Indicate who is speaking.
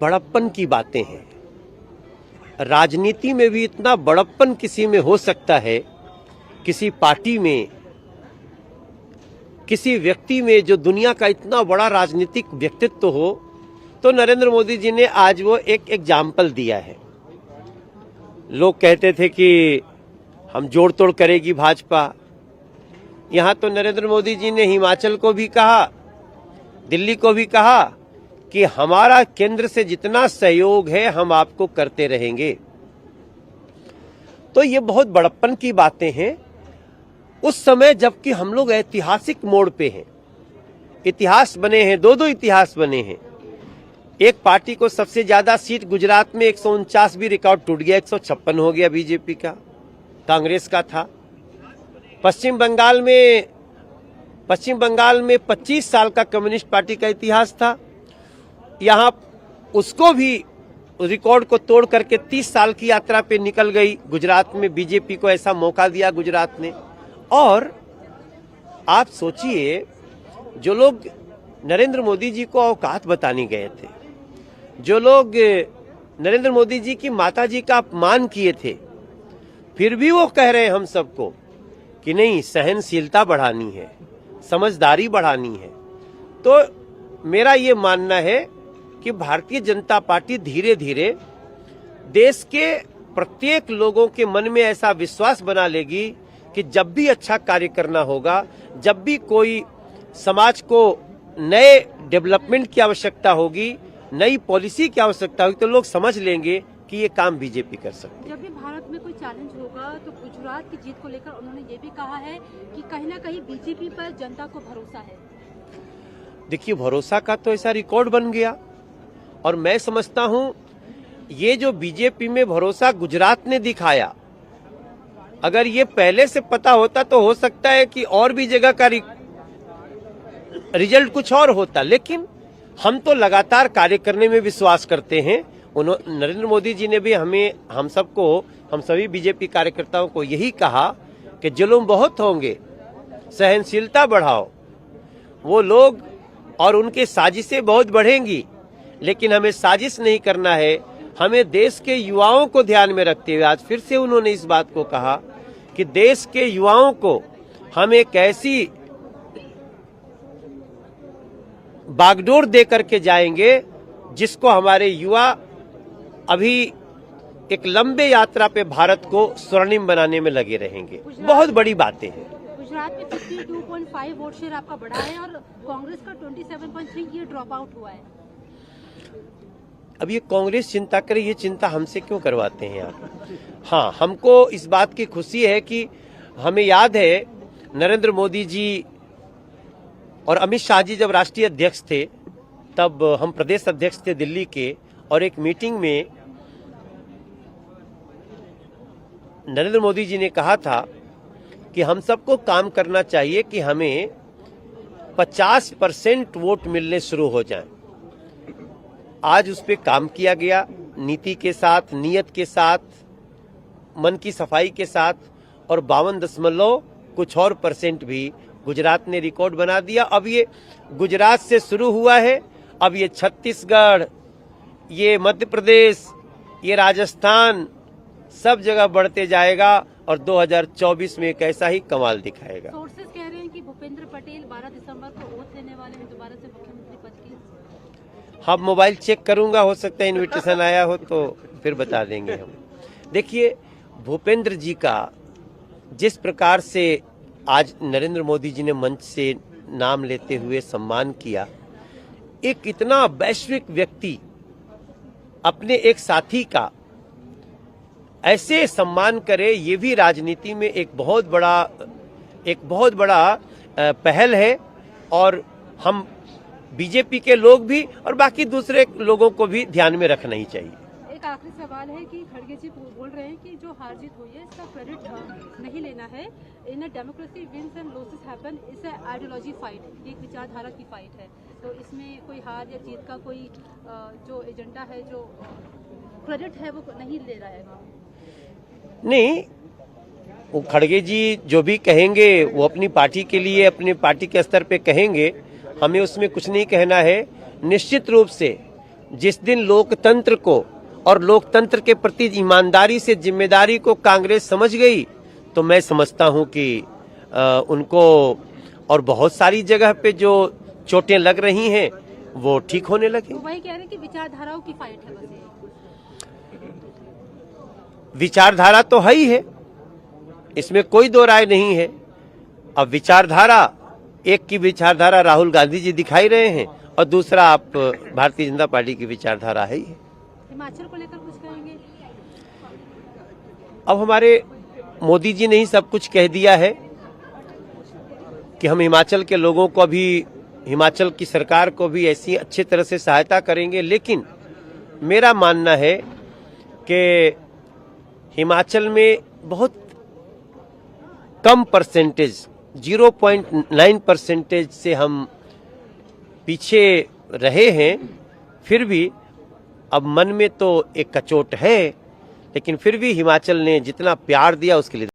Speaker 1: बड़प्पन की बातें हैं। राजनीति में भी इतना बड़प्पन किसी में हो सकता है, किसी पार्टी में, किसी व्यक्ति में जो दुनिया का इतना बड़ा राजनीतिक व्यक्तित्व हो, तो नरेंद्र मोदी जी ने आज वो एक एग्जाम्पल दिया है। लोग कहते थे कि हम जोड़ तोड़ करेगी भाजपा। यहां तो नरेंद्र मोदी जी ने हिमाचल को भी कहा, दिल्ली को भी कहा कि हमारा केंद्र से जितना सहयोग है हम आपको करते रहेंगे। तो ये बहुत बड़प्पन की बातें हैं उस समय, जबकि हम लोग ऐतिहासिक मोड़ पे हैं। इतिहास बने हैं, दो इतिहास बने हैं। एक पार्टी को सबसे ज्यादा सीट गुजरात में 149 भी रिकॉर्ड टूट गया, 156 हो गया बीजेपी का, कांग्रेस का था। पश्चिम बंगाल में 25 साल का कम्युनिस्ट पार्टी का इतिहास था। यहां उसको भी रिकॉर्ड को तोड़ करके 30 साल की यात्रा पे निकल गई। गुजरात में बीजेपी को ऐसा मौका दिया गुजरात ने। और आप सोचिए, जो लोग नरेंद्र मोदी जी को औकात बताने गए थे, जो लोग नरेंद्र मोदी जी की माता जी का अपमान किए थे, फिर भी वो कह रहे हैं हम सबको कि नहीं, सहनशीलता बढ़ानी है, समझदारी बढ़ानी है। तो मेरा ये मानना है कि भारतीय जनता पार्टी धीरे धीरे देश के प्रत्येक लोगों के मन में ऐसा विश्वास बना लेगी कि जब भी अच्छा कार्य करना होगा, जब भी कोई समाज को नए डेवलपमेंट की आवश्यकता होगी, नई पॉलिसी की आवश्यकता होगी, तो लोग समझ लेंगे कि ये काम बीजेपी कर सकती है।
Speaker 2: जब भी भारत में कोई चैलेंज होगा तो गुजरात की जीत को लेकर उन्होंने ये भी कहा है कि कहीं ना कहीं बीजेपी पर जनता को भरोसा है।
Speaker 1: देखिए, भरोसा का तो ऐसा रिकॉर्ड बन गया, और मैं समझता हूं ये जो बीजेपी में भरोसा गुजरात ने दिखाया, अगर ये पहले से पता होता तो हो सकता है कि और भी जगह का रिजल्ट कुछ और होता। लेकिन हम तो लगातार कार्य करने में विश्वास करते हैं। नरेंद्र मोदी जी ने भी हम सभी बीजेपी कार्यकर्ताओं को यही कहा कि जुल्म बहुत होंगे, सहनशीलता बढ़ाओ। वो लोग और उनकी साजिशें बहुत बढ़ेंगी, लेकिन हमें साजिश नहीं करना है। हमें देश के युवाओं को ध्यान में रखते हुए आज फिर से उन्होंने इस बात को कहा कि देश के युवाओं को हम एक ऐसी बागडोर दे करके जाएंगे जिसको हमारे युवा अभी एक लंबे यात्रा पे भारत को स्वर्णिम बनाने में लगे रहेंगे। बहुत बड़ी बातें हैं।
Speaker 2: गुजरात में 52.5 वोट शेयर आपका बढ़ा है और कांग्रेस का 27.3 ये ड्रॉप आउट हुआ है।
Speaker 1: अब ये कांग्रेस चिंता करे, ये चिंता हमसे क्यों करवाते हैं आप? हाँ, हमको इस बात की खुशी है कि हमें याद है नरेंद्र मोदी जी और अमित शाह जी जब राष्ट्रीय अध्यक्ष थे, तब हम प्रदेश अध्यक्ष थे दिल्ली के, और एक मीटिंग में नरेंद्र मोदी जी ने कहा था कि हम सबको काम करना चाहिए कि हमें 50% वोट मिलने शुरू हो जाएं। आज उस पर काम किया गया, नीति के साथ, नियत के साथ, मन की सफाई के साथ, और 52 कुछ और % भी गुजरात ने रिकॉर्ड बना दिया। अब ये गुजरात से शुरू हुआ है, अब ये छत्तीसगढ़, ये मध्य प्रदेश, ये राजस्थान, सब जगह बढ़ते जाएगा और 2024 में एक ऐसा ही कमाल दिखाएगा।
Speaker 2: सोर्सेस कह रहे हैं कि भूपेंद्र पटेल 12 दिसंबर को ओथ लेने वाले हैं दोबारा से मुख्यमंत्री पद की।
Speaker 1: हाँ, मोबाइल चेक करूंगा, हो सकता है इनविटेशन आया हो तो फिर बता देंगे हम। देखिए, भूपेंद्र जी का जिस प्रकार से आज नरेंद्र मोदी जी ने मंच से नाम लेते हुए सम्मान किया, एक इतना वैश्विक व्यक्ति अपने एक साथी का ऐसे सम्मान करे, ये भी राजनीति में एक बहुत बड़ा पहल है। और हम बीजेपी के लोग भी और बाकी दूसरे लोगों को भी ध्यान में रखना ही चाहिए।
Speaker 2: एक आखिरी सवाल है कि खड़गे जी बोल रहे हैं कि जो हार जीत हुई है इसका क्रेडिट नहीं लेना है। In a democracy wins and losses happen, it's a ideology fight, एक विचारधारा की फाइट है। तो इसमें कोई हार या जीत का कोई जो एजेंडा है, जो क्रेडिट है, वो नहीं ले रहा है।
Speaker 1: नहीं, वो खड़गे जी जो भी कहेंगे वो अपनी पार्टी के लिए, अपने पार्टी के स्तर पे कहेंगे, हमें उसमें कुछ नहीं कहना है। निश्चित रूप से जिस दिन लोकतंत्र को और लोकतंत्र के प्रति ईमानदारी से जिम्मेदारी को कांग्रेस समझ गई, तो मैं समझता हूं कि उनको और बहुत सारी जगह पे जो चोटें लग रही हैं वो ठीक होने लगे।
Speaker 2: तो वही कह रहे हैं कि विचारधाराओं की फाइट है बस ये।
Speaker 1: विचारधारा तो है ही है, इसमें कोई दो राय नहीं है। अब विचारधारा, एक की विचारधारा राहुल गांधी जी दिखाई रहे हैं और दूसरा आप भारतीय जनता पार्टी की विचारधारा है ही है।
Speaker 2: हिमाचल को लेकर कुछ कहेंगे?
Speaker 1: अब हमारे मोदी जी ने ही सब कुछ कह दिया है कि हम हिमाचल के लोगों को भी, हिमाचल की सरकार को भी ऐसी अच्छी तरह से सहायता करेंगे। लेकिन मेरा मानना है कि हिमाचल में बहुत कम परसेंटेज, 0.9% से हम पीछे रहे हैं। फिर भी अब मन में तो एक कचोट है, लेकिन फिर भी हिमाचल ने जितना प्यार दिया उसके लिए